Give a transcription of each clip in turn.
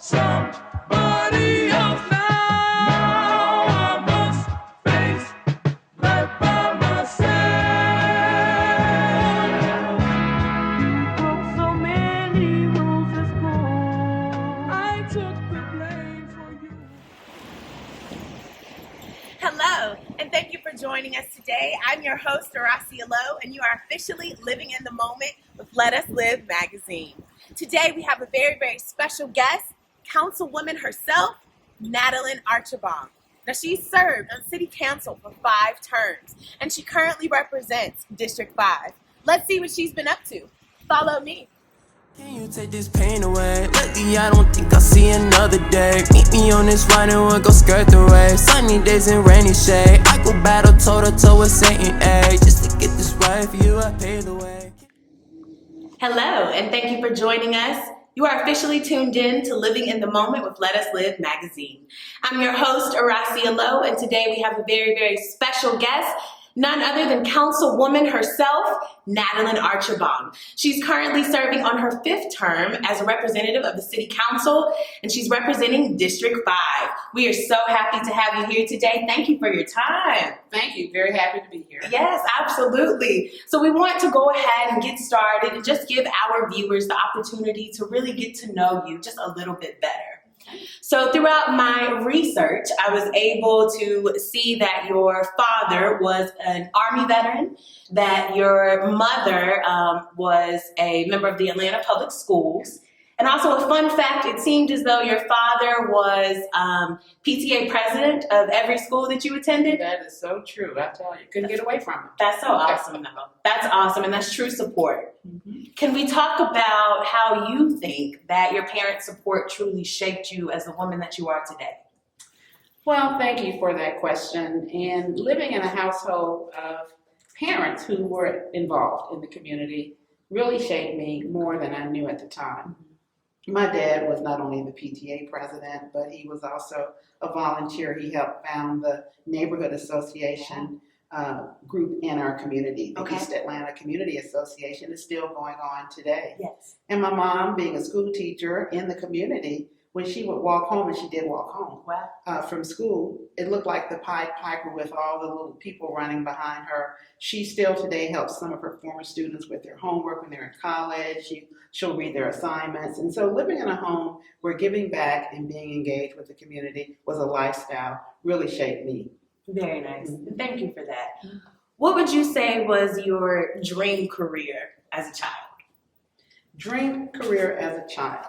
somebody else now. I must face life by myself. You broke so many rules at school. I took the blame for you. Hello, and thank you for joining us today. I'm your host, Oroscia L, and you are officially living in the moment with Let Us Live magazine. Today, we have a very, very special guest, Councilwoman herself, NATALYN ARCHIBONG. Now, she served on City Council for 5 terms, and she currently represents District 5. Let's see what she's been up to. Follow me. Can you take this pain away? Lately I don't think I'll see another day. Meet me on this ride and we'll go skirt the way. Sunny days and rainy shade. I go battle toe to toe with Satan, ayy. Just to get this right for you, I pay the way. Hello, and thank you for joining us. You are officially tuned in to Living in the Moment with Let Us Live magazine. I'm your host, Oroscia L, and today we have a very, very special guest, none other than Councilwoman herself, NATALYN ARCHIBONG. She's currently serving on her 5th term as a representative of the City Council, and she's representing District 5. We are so happy to have you here today. Thank you for your time. Thank you. Very happy to be here. Yes, absolutely. So we want to go ahead and get started and just give our viewers the opportunity to really get to know you just a little bit better. So throughout my research, I was able to see that your father was an Army veteran, that your mother was a member of the Atlanta Public Schools, and also a fun fact, it seemed as though your father was PTA president of every school that you attended. That is so true. I tell you, couldn't get away from it. That's so awesome, though. That's awesome, and that's true support. Mm-hmm. Can we talk about how you think that your parents' support truly shaped you as the woman that you are today? Well, thank you for that question. And living in a household of parents who were involved in the community really shaped me more than I knew at the time. My dad was not only the PTA president, but he was also a volunteer. He helped found the neighborhood association group in our community. The East Atlanta Community Association is still going on today. Yes. And my mom, being a school teacher in the community, when she would walk home, and she did walk home from school, it looked like the Pied Piper with all the little people running behind her. She still today helps some of her former students with their homework when they're in college. She'll read their assignments. And so living in a home where giving back and being engaged with the community was a lifestyle really shaped me. Very nice. Thank you for that. What would you say was your dream career as a child? Dream career as a child?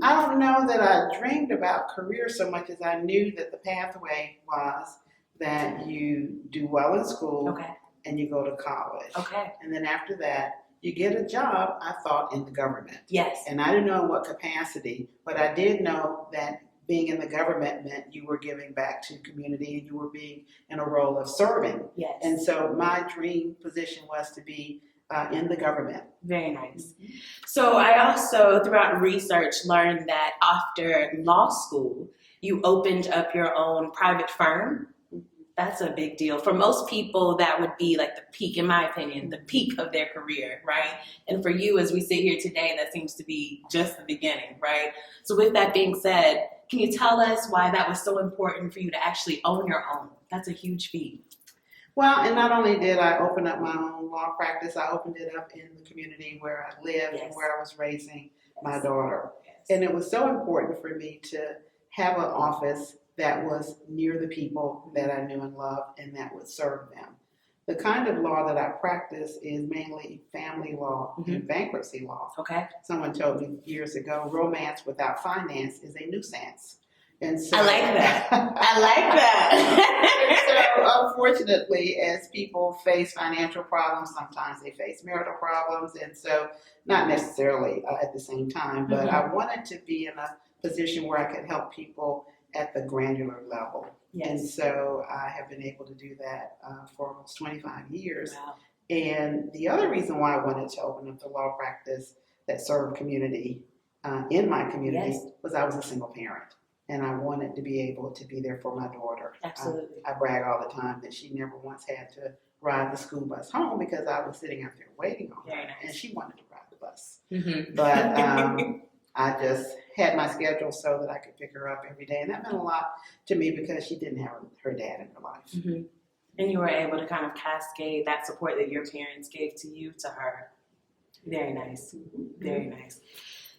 I don't know that I dreamed about career so much as I knew that the pathway was that you do well in school and you go to college. And then after that, you get a job, I thought, in the government. Yes. And I didn't know in what capacity, but I did know that being in the government meant you were giving back to the community and you were being in a role of serving. Yes. And so my dream position was to be in the government. Very nice. So I also, throughout research, learned that after law school, you opened up your own private firm. That's a big deal. For most people, that would be like the peak, in my opinion, the peak of their career, right? And for you, as we sit here today, that seems to be just the beginning, right? So with that being said, can you tell us why that was so important for you to actually own your own? That's a huge feat. Well, and not only did I open up my own law practice, I opened it up in the community where I lived and where I was raising my daughter. And it was so important for me to have an office that was near the people that I knew and loved and that would serve them. The kind of law that I practice is mainly family law and bankruptcy law. Someone told me years ago, romance without finance is a nuisance. And so, I like that. I like that. So unfortunately, as people face financial problems, sometimes they face marital problems. And so not necessarily at the same time, but I wanted to be in a position where I could help people at the granular level. And so I have been able to do that for almost 25 years. And the other reason why I wanted to open up the law practice that served community in my community was I was a single parent. And I wanted to be able to be there for my daughter. Absolutely. I brag all the time that she never once had to ride the school bus home because I was sitting out there waiting on her. And she wanted to ride the bus. But I just had my schedule so that I could pick her up every day. And that meant a lot to me because she didn't have her dad in her life. Mm-hmm. And you were able to kind of cascade that support that your parents gave to you to her. Very nice. Very nice.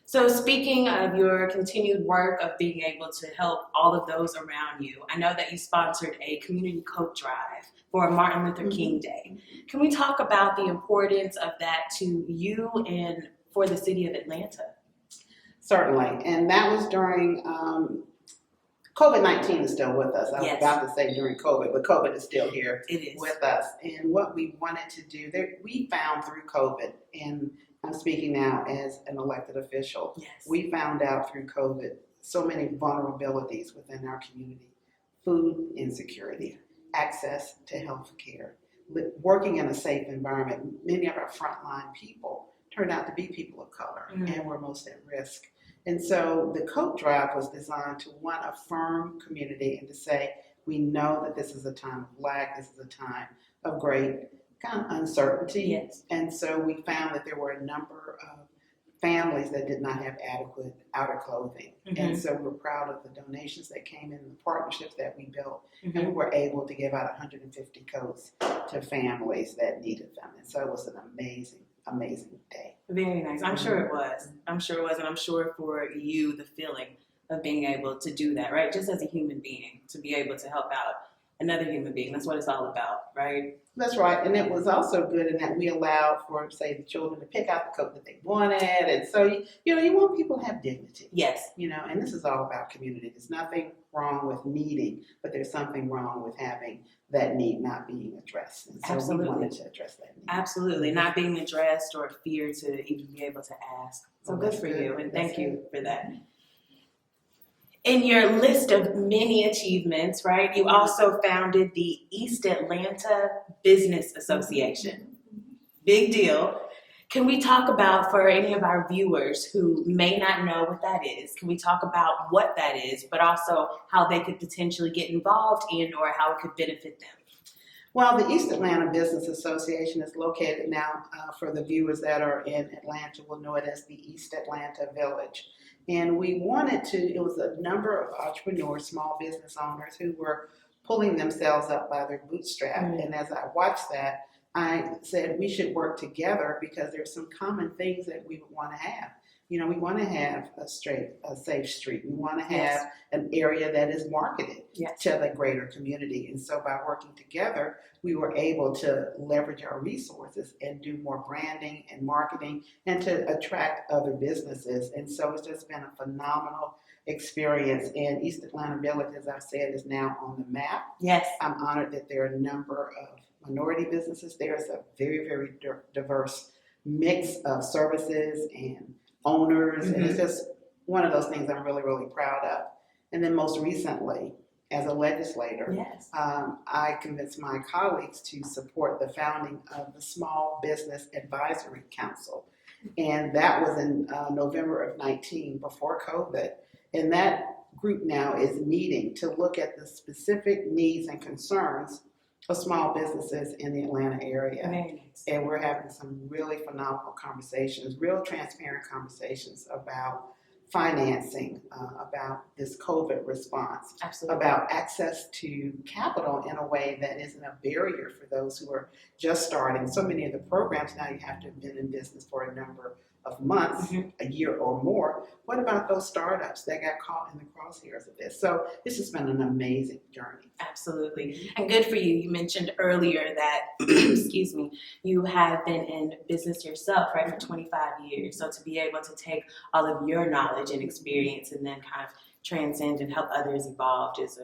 So speaking of your continued work of being able to help all of those around you, I know that you sponsored a community coat drive for Martin Luther King Day. Can we talk about the importance of that to you and for the city of Atlanta? Certainly. And that was during COVID-19 is still with us. I was about to say during COVID, but COVID is still here with us. And what we wanted to do, we found through COVID, and I'm speaking now as an elected official, we found out through COVID so many vulnerabilities within our community. Food insecurity, access to health care, working in a safe environment. Many of our frontline people turned out to be people of color and were most at risk. And so the coat drive was designed to, one, affirm community and to say, we know that this is a time of lack, this is a time of great kind of uncertainty. And so we found that there were a number of families that did not have adequate outer clothing. And so we're proud of the donations that came in, the partnerships that we built, and we were able to give out 150 coats to families that needed them. And so it was an amazing day. Very nice. I'm sure it was. I'm sure it was. And I'm sure for you, the feeling of being able to do that, right? Just as a human being, to be able to help out another human being. That's what it's all about, right? That's right. And it was also good in that we allowed for, say, the children to pick out the coat that they wanted. And so, you want people to have dignity. Yes. And this is all about community. There's nothing wrong with needing, but there's something wrong with having that need not being addressed. And so we wanted to address that need. Absolutely. Not being addressed or fear to even be able to ask. So good for you. And thank you for that. In your list of many achievements, right, you also founded the East Atlanta Business Association. Big deal. Can we talk about, for any of our viewers who may not know what that is, can we talk about what that is, but also how they could potentially get involved in or how it could benefit them? Well, the East Atlanta Business Association is located now, for the viewers that are in Atlanta, will know it as the East Atlanta Village. And we wanted to, it was a number of entrepreneurs, small business owners who were pulling themselves up by their bootstrap. And as I watched that, I said we should work together because there's some common things that we would want to have. We want to have a safe street. We want to have an area that is marketed to the greater community. And so by working together, we were able to leverage our resources and do more branding and marketing and to attract other businesses. And so it's just been a phenomenal experience. And East Atlanta Village, as I've said, is now on the map. Yes. I'm honored that there are a number of minority businesses. There's a very, very diverse mix of services and owners, and it's just one of those things I'm really, really proud of. And then most recently, as a legislator, I convinced my colleagues to support the founding of the Small Business Advisory Council. And that was in November of 19, before COVID. And that group now is meeting to look at the specific needs and concerns of small businesses in the Atlanta area. Nice. And we're having some really phenomenal conversations, real transparent conversations about financing, about this COVID response, about access to capital in a way that isn't a barrier for those who are just starting. So many of the programs now, you have to have been in business for a number of months, a year or more. What about those startups that got caught in the crosshairs of this? So this has been an amazing journey. Absolutely. And good for you. You mentioned earlier that, excuse me, you have been in business yourself, right, for 25 years. So to be able to take all of your knowledge and experience and then kind of transcend and help others evolve is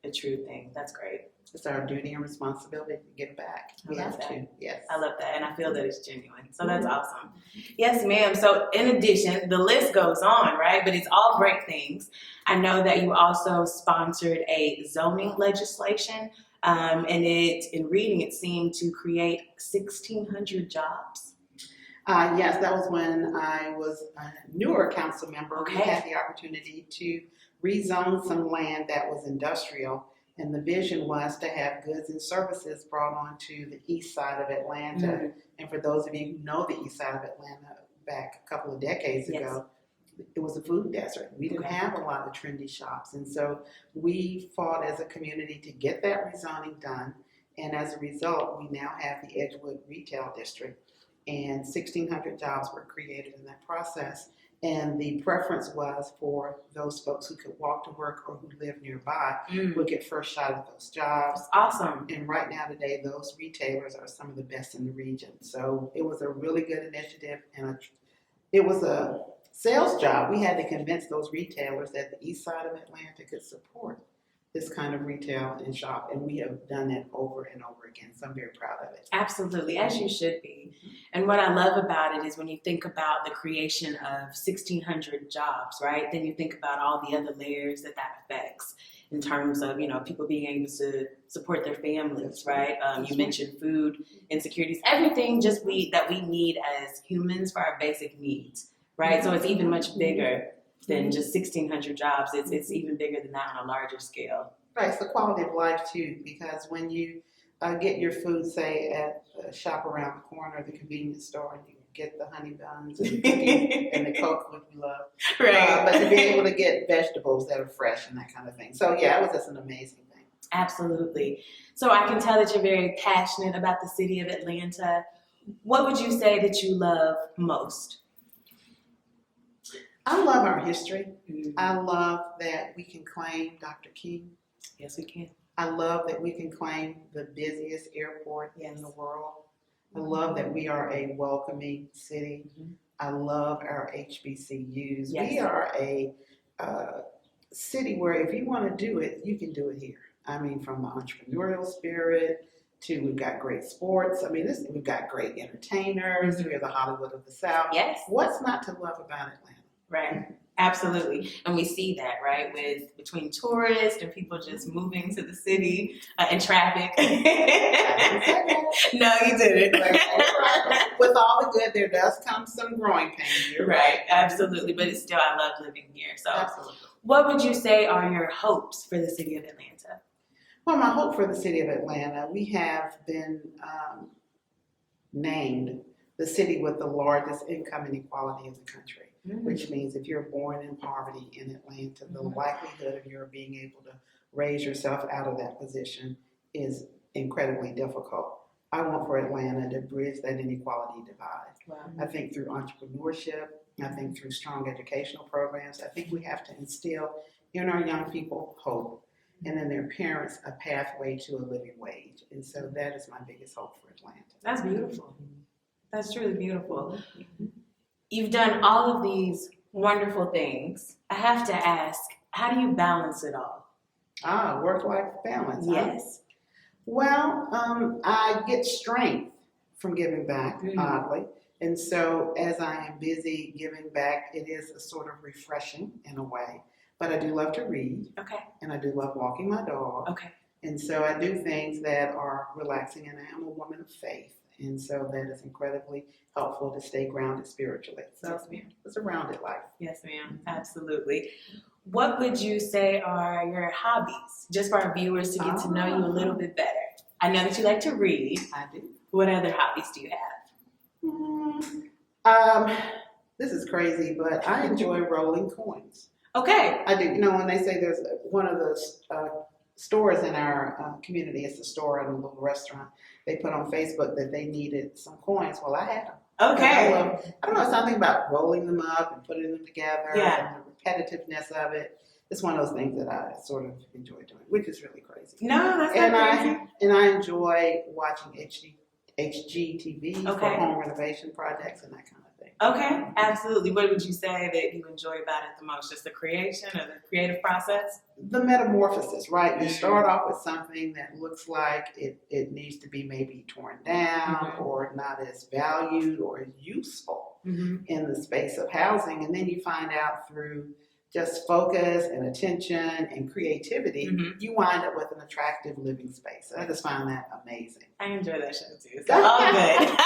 a true thing. That's great. It's our duty and responsibility to give back. We have to. Yes. I love that. And I feel that it's genuine. So that's awesome. Yes, ma'am. So in addition, the list goes on, right? But it's all great things. I know that you also sponsored a zoning legislation. And in reading, it seemed to create 1,600 jobs. Yes, that was when I was a newer council member. We had the opportunity to rezone some land that was industrial. And the vision was to have goods and services brought onto the east side of Atlanta. And for those of you who know the east side of Atlanta, back a couple of decades ago, it was a food desert. We didn't have a lot of trendy shops. And so we fought as a community to get that rezoning done. And as a result, we now have the Edgewood Retail District, and 1,600 jobs were created in that process. And the preference was for those folks who could walk to work or who live nearby would get first shot at those jobs. Awesome. And right now today, those retailers are some of the best in the region. So it was a really good initiative, and it was a sales job. We had to convince those retailers that the east side of Atlanta could support this kind of retail and shop, and we have done that over and over again, so I'm very proud of it. Absolutely, as you should be. And what I love about it is when you think about the creation of 1,600 jobs, right? Then you think about all the other layers that affects in terms of, people being able to support their families, right? You mentioned food insecurities, everything that we need as humans for our basic needs, right? So it's even much bigger than just 1,600 jobs. It's even bigger than that on a larger scale. Right, it's the quality of life too, because when you get your food, say at a shop around the corner, the convenience store, and you get the honey buns and the cookies and the Coke, which we love. Right. But to be able to get vegetables that are fresh and that kind of thing. So yeah, it was just an amazing thing. Absolutely. So I can tell that you're very passionate about the city of Atlanta. What would you say that you love most? I love our history. I love that we can claim Dr. King. Yes, we can. I love that we can claim the busiest airport in the world. I love that we are a welcoming city. I love our HBCUs. Yes. We are a city where if you want to do it, you can do it here. I mean, from the entrepreneurial spirit to we've got great sports. I mean, we've got great entertainers. We're the Hollywood of the South. Yes. What's not to love about Atlanta? Right. Absolutely. And we see that, right, between tourists and people just moving to the city and traffic. No, you didn't. With all the good, there does come some growing pains. You're right. Absolutely. But it's still, I love living here. So absolutely. What would you say are your hopes for the city of Atlanta? Well, my hope for the city of Atlanta, we have been named the city with the largest income inequality in the country. Which means if you're born in poverty in Atlanta, the likelihood of your being able to raise yourself out of that position is incredibly difficult. I want for Atlanta to bridge that inequality divide. Wow. I think through entrepreneurship, I think through strong educational programs, I think we have to instill in our young people hope, and in their parents a pathway to a living wage. And so that is my biggest hope for Atlanta. That's beautiful. That's truly beautiful. You've done all of these wonderful things. I have to ask, how do you balance it all? Work-life balance. Yes. Well, I get strength from giving back, oddly. And so as I am busy giving back, it is a sort of refreshing in a way. But I do love to read. Okay. And I do love walking my dog. Okay. And so I do things that are relaxing, and I am a woman of faith. And so that is incredibly helpful to stay grounded spiritually. So it's a rounded life. Yes, ma'am. Absolutely. What would you say are your hobbies, just for our viewers to get to know you a little bit better? I know that you like to read. I do. What other hobbies do you have? This is crazy, but I enjoy rolling coins. Okay. I do. When they say there's one of those stores in our community, it's a store and a little restaurant, they put on Facebook that they needed some coins. Well, I had them. Okay. I don't know, something about rolling them up and putting them together and the repetitiveness of it. It's one of those things that I sort of enjoy doing, which is really crazy. No, that's not crazy. And I enjoy watching HGTV for home renovation projects and that kind of thing. Okay, absolutely. What would you say that you enjoy about it the most? Just the creation or the creative process? The metamorphosis, right? You start off with something that looks like it needs to be maybe torn down or not as valued or as useful in the space of housing. And then you find out through just focus and attention and creativity, you wind up with an attractive living space. I just find that amazing. I enjoy that show too. So all good.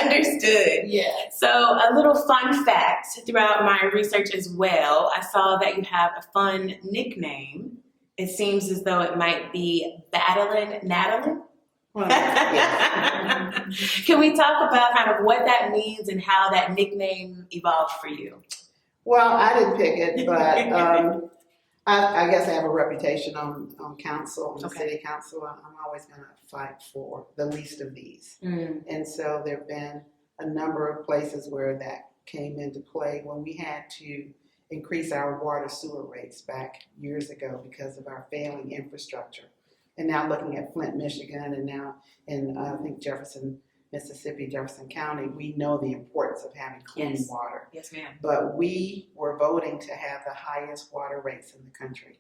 Understood. Yeah. So a little fun fact throughout my research as well, I saw that you have a fun nickname. It seems as though it might be NATALYN. Well, yes. Can we talk about kind of what that means and how that nickname evolved for you? Well, I didn't pick it, but I guess I have a reputation on council, on the city council. I'm always going to fight for the least of these. And so there have been a number of places where that came into play when we had to increase our water sewer rates back years ago because of our failing infrastructure. And now looking at Flint, Michigan, and now in I think Jefferson, Mississippi, Jefferson County, we know the importance of having clean water. Yes, ma'am. But we were voting to have the highest water rates in the country.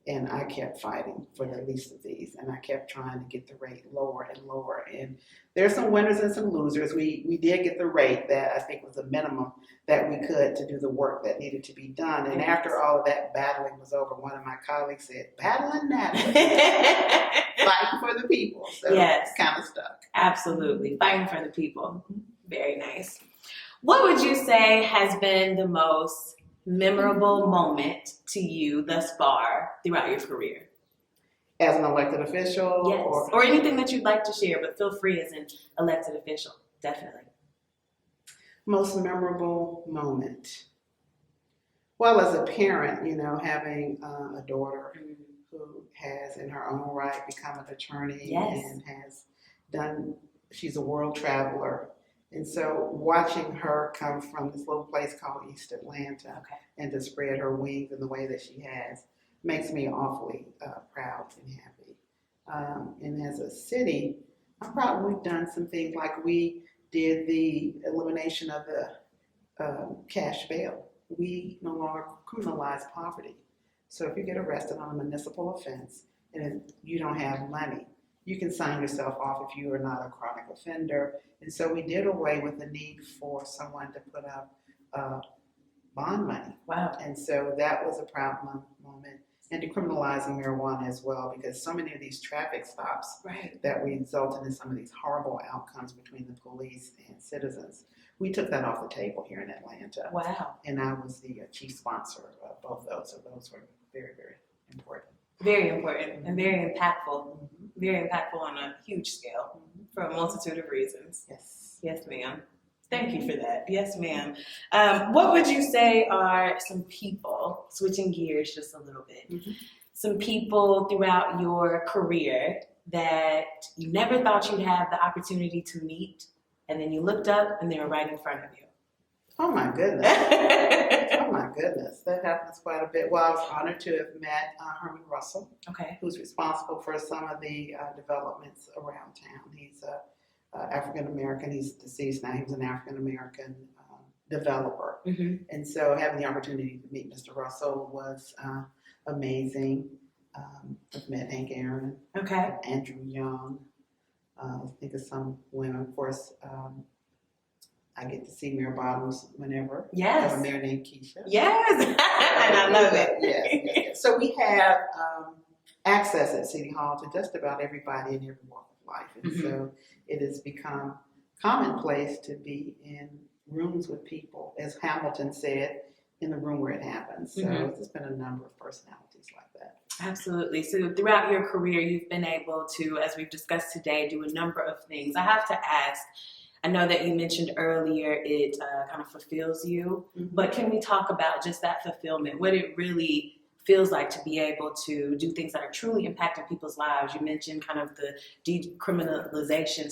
And I kept fighting for the least of these, and I kept trying to get the rate lower and lower. And there's some winners and some losers. We did get the rate that I think was the minimum that we could to do the work that needed to be done. And after all of that battling was over, one of my colleagues said, "Battling that, fighting for the people." So it's kind of stuck. Absolutely, fighting for the people. Very nice. What would you say has been the most memorable moment to you thus far throughout your career? As an elected official? Yes, or anything that you'd like to share, but feel free as an elected official, definitely. Most memorable moment? Well, as a parent, having a daughter who has in her own right become an attorney and has she's a world traveler. And so watching her come from this little place called East Atlanta and to spread her wings in the way that she has makes me awfully proud and happy. And as a city, I'm proud we've done some things like we did the elimination of the cash bail. We no longer criminalize poverty. So if you get arrested on a municipal offense and you don't have money, you can sign yourself off if you are not a chronic offender. And so we did away with the need for someone to put up bond money. Wow. And so that was a proud moment. And decriminalizing marijuana as well, because so many of these traffic stops that resulted in some of these horrible outcomes between the police and citizens, we took that off the table here in Atlanta. Wow. And I was the chief sponsor of both those. So those were very, very important. Very important and very impactful. Very impactful on a huge scale for a multitude of reasons. Yes. Yes, ma'am. Thank you for that. Yes, ma'am. What would you say are some people, switching gears just a little bit, some people throughout your career that you never thought you'd have the opportunity to meet, and then you looked up and they were right in front of you? Oh my goodness. Oh my goodness. That happens quite a bit. Well, I was honored to have met Herman Russell, who's responsible for some of the developments around town. He's African American. He's deceased now. He was an African American developer. And so having the opportunity to meet Mr. Russell was amazing. I've met Hank Aaron, Andrew Young. I think of some women, of course. I get to see Mayor Bottoms whenever. Yes. I have a mayor named Keisha. Yes. And I love it. Yes. So we have access at City Hall to just about everybody in every walk of life. And so it has become commonplace to be in rooms with people, as Hamilton said, in the room where it happens. So there's been a number of personalities like that. Absolutely. So throughout your career, you've been able to, as we've discussed today, do a number of things. I have to ask, I know that you mentioned earlier it kind of fulfills you, but can we talk about just that fulfillment, what it really feels like to be able to do things that are truly impacting people's lives? You mentioned kind of the decriminalization,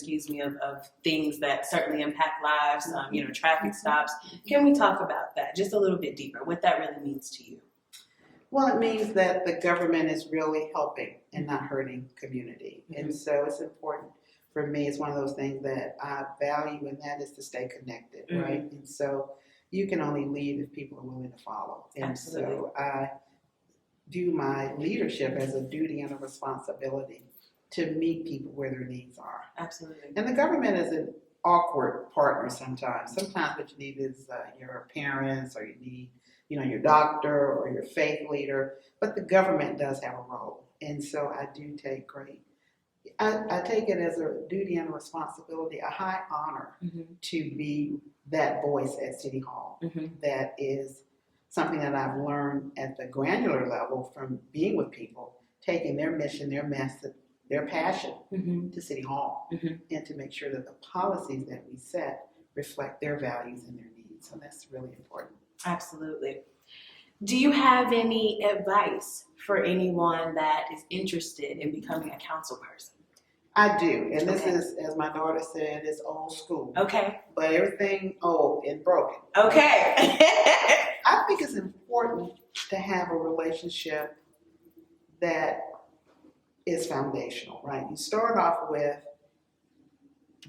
of things that certainly impact lives, traffic stops. Can we talk about that just a little bit deeper, what that really means to you? Well, it means that the government is really helping and not hurting community. And so it's important. For me, it's one of those things that I value, and that is to stay connected, right? And so you can only lead if people are willing to follow. And so I view my leadership as a duty and a responsibility to meet people where their needs are. Absolutely. And the government is an awkward partner sometimes. Sometimes what you need is your parents, or you need, your doctor or your faith leader. But the government does have a role. And so I do take I take it as a duty and a responsibility, a high honor to be that voice at City Hall. That is something that I've learned at the granular level from being with people, taking their mission, their message, their passion to City Hall, and to make sure that the policies that we set reflect their values and their needs. So that's really important. Absolutely. Do you have any advice for anyone that is interested in becoming a council person? I do, and this Okay. is, as my daughter said, it's old school. Okay. But everything old and broken. Okay. I think it's important to have a relationship that is foundational, right? You start off with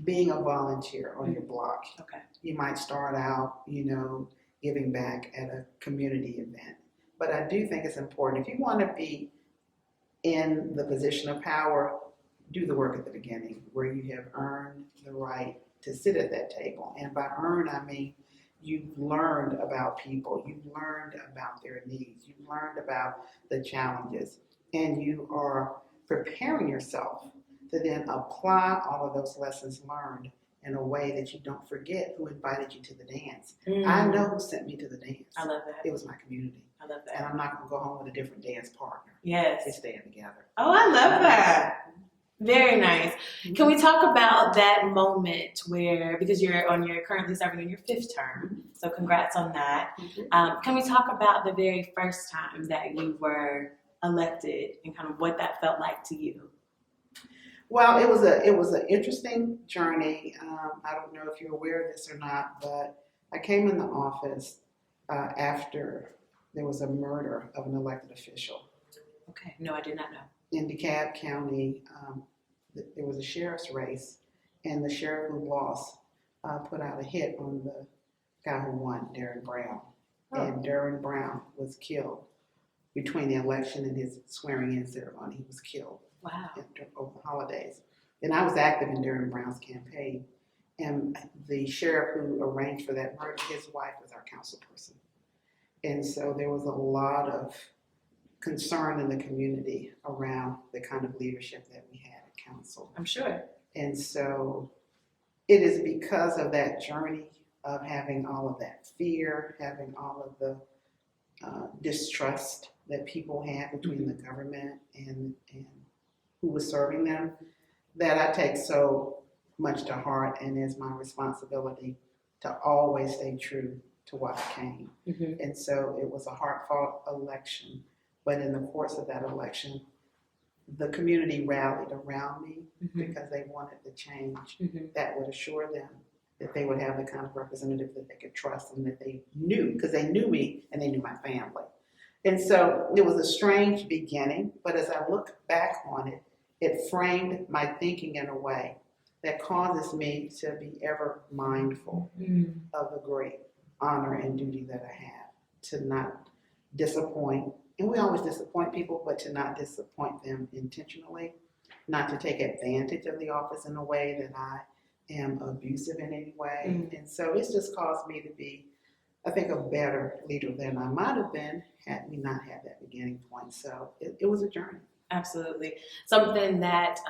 being a volunteer on your block. Okay. You might start out, giving back at a community event. But I do think it's important, if you want to be in the position of power, do the work at the beginning where you have earned the right to sit at that table. And by earn, I mean you've learned about people, you've learned about their needs, you've learned about the challenges, and you are preparing yourself to then apply all of those lessons learned in a way that you don't forget who invited you to the dance. I know who sent me to the dance. I love that. It was my community. I love And that. I'm not going to go home with a different dance partner. Yes. They stay together. Oh, I love that. Very nice. Can we talk about that moment where, because you're currently serving in your 5th term, so congrats on that. Can we talk about the very first time that you were elected and kind of what that felt like to you? Well, it was an interesting journey. I don't know if you're aware of this or not, but I came in the office after there was a murder of an elected official. Okay. No, I did not know. In DeKalb County, there was a sheriff's race, and the sheriff who lost put out a hit on the guy who won, Darren Brown. Oh. And Darren Brown was killed between the election and his swearing-in ceremony. He was killed. Wow. Over the holidays. And I was active in Darren Brown's campaign. And the sheriff who arranged for that murder, his wife was our council person. And so there was a lot of concern in the community around the kind of leadership that we had at council. I'm sure. And so it is because of that journey of having all of that fear, having all of the distrust that people had between the government and who was serving them, that I take so much to heart, and is my responsibility to always stay true to what I came. And so it was a heartfelt election, but in the course of that election, the community rallied around me because they wanted the change that would assure them that they would have the kind of representative that they could trust and that they knew, because they knew me and they knew my family. And so it was a strange beginning, but as I look back on it, it framed my thinking in a way that causes me to be ever mindful of the great honor and duty that I have, to not disappoint. And we always disappoint people, but to not disappoint them intentionally, not to take advantage of the office in a way that I am abusive in any way. And so it's just caused me to be, I think, a better leader than I might have been had we not had that beginning point. So it was a journey. Absolutely. Something that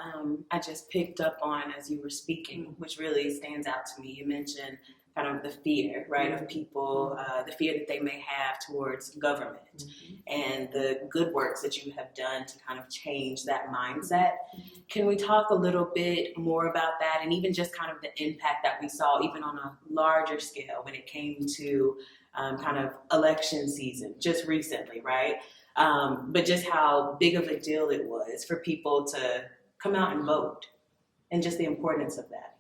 I just picked up on as you were speaking, which really stands out to me. You mentioned kind of the fear, right, of people, the fear that they may have towards government and the good works that you have done to kind of change that mindset. Can we talk a little bit more about that, and even just kind of the impact that we saw even on a larger scale when it came to kind of election season just recently, right? But just how big of a deal it was for people to come out and vote, and just the importance of that.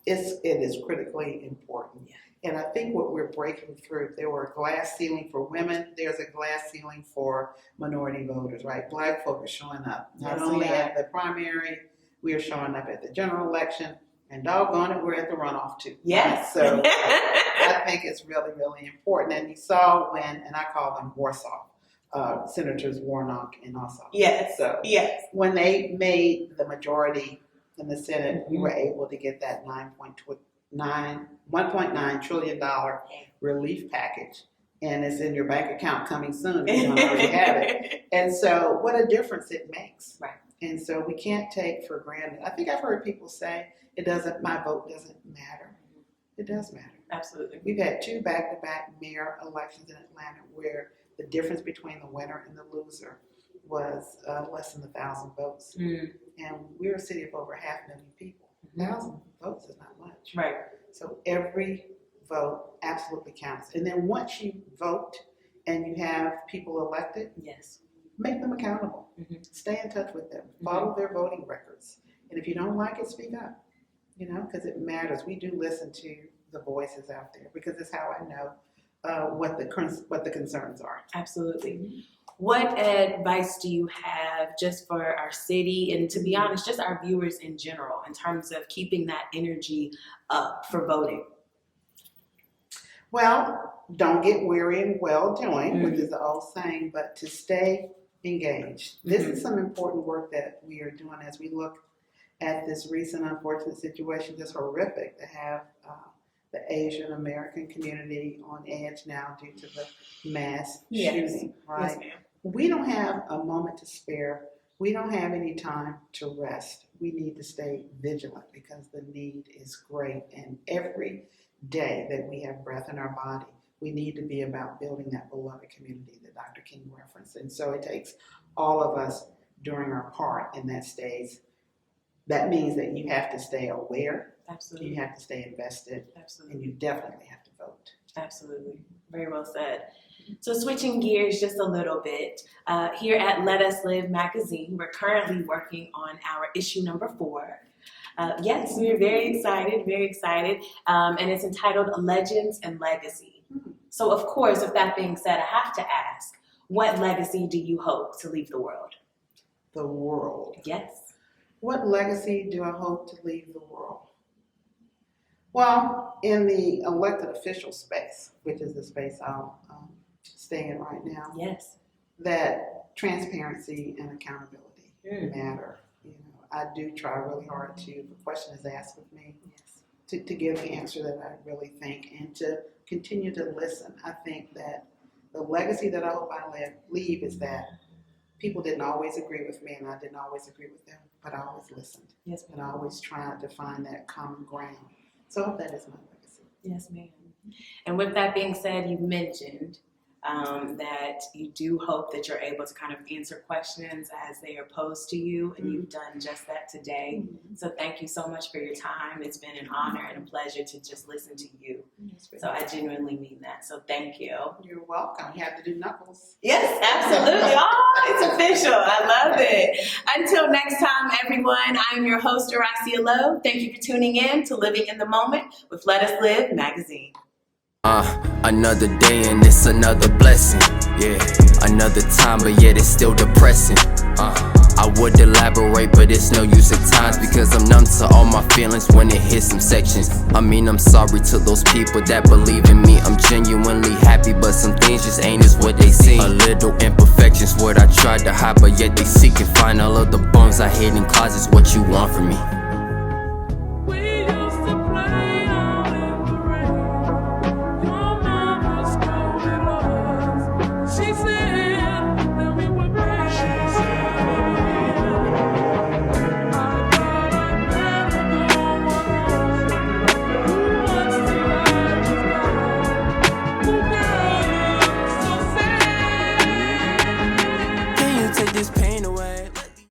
It is critically important. Yeah. And I think what we're breaking through, if there were a glass ceiling for women, there's a glass ceiling for minority voters, right? Black folk are showing up. Not Yes, only we are. at the primary, we are showing up at the general election, and doggone it, we're at the runoff too. Yes. So I think it's really, really important. And you saw when, and I call them Warsaw, Senators Warnock and Ossoff. Yes. So Yes. when they made the majority in the Senate, we were able to get that $1.9 trillion relief package. And it's in your bank account coming soon if you don't already have it. And so what a difference it makes. Right. And so we can't take for granted. I think I've heard people say, my vote doesn't matter. It does matter. Absolutely. We've had 2 back-to-back mayor elections in Atlanta where the difference between the winner and the loser was less than 1,000 votes. And we're a city of over 500,000 people. 1,000 votes is not much. Right. So every vote absolutely counts. And then once you vote and you have people elected, Yes. make them accountable. Stay in touch with them. Follow their voting records. And if you don't like it, speak up, because it matters. We do listen to the voices out there because it's how I know what the concerns are. Absolutely. What advice do you have just for our city and, to be honest, just our viewers in general in terms of keeping that energy up for voting? Well, don't get weary in well doing, which is the old saying, but to stay engaged. This is some important work that we are doing as we look at this recent unfortunate situation. Just horrific to have the Asian American community on edge now due to the mass shooting, right? Yes, ma'am. We don't have a moment to spare. We don't have any time to rest. We need to stay vigilant because the need is great. And every day that we have breath in our body, we need to be about building that beloved community that Dr. King referenced. And so it takes all of us doing our part in that stage. That means that you have to stay aware. Absolutely. You have to stay invested. Absolutely. And you definitely have to vote. Absolutely. Very well said. So switching gears just a little bit, here at Let Us Live magazine, we're currently working on our issue number 4. Yes, we're very excited, and it's entitled Legends and Legacy. So of course, with that being said, I have to ask, what legacy do you hope to leave the world? The world. Yes. What legacy do I hope to leave the world? Well, in the elected official space, which is the space I'll stay in right now, Yes. that transparency and accountability matter. I do try really hard to, if a question is asked of me, to give the answer that I really think and to continue to listen. I think that the legacy that I hope I leave is that people didn't always agree with me and I didn't always agree with them, but I always listened. Yes, And I always tried to find that common ground. So I hope that is my legacy. Yes, ma'am. And with that being said, you mentioned that you do hope that you're able to kind of answer questions as they are posed to you, and you've done just that today. So thank you so much for your time. It's been an honor and a pleasure to just listen to you. So I genuinely mean that. So thank you. You're welcome. You have to do knuckles. Yes, absolutely. Oh, it's official. I love it. Until next time, everyone, I'm your host, Oroscia L. Thank you for tuning in to Living in the Moment with Let Us Live magazine. Another day and it's another blessing. Yeah, another time, but yet it's still depressing. I would elaborate, but it's no use at times because I'm numb to all my feelings when it hits some sections. I'm sorry to those people that believe in me. I'm genuinely happy, but some things just ain't as what they seem. A little imperfections, what I tried to hide, but yet they seek and find all of the bones I hid in closets. What you want from me?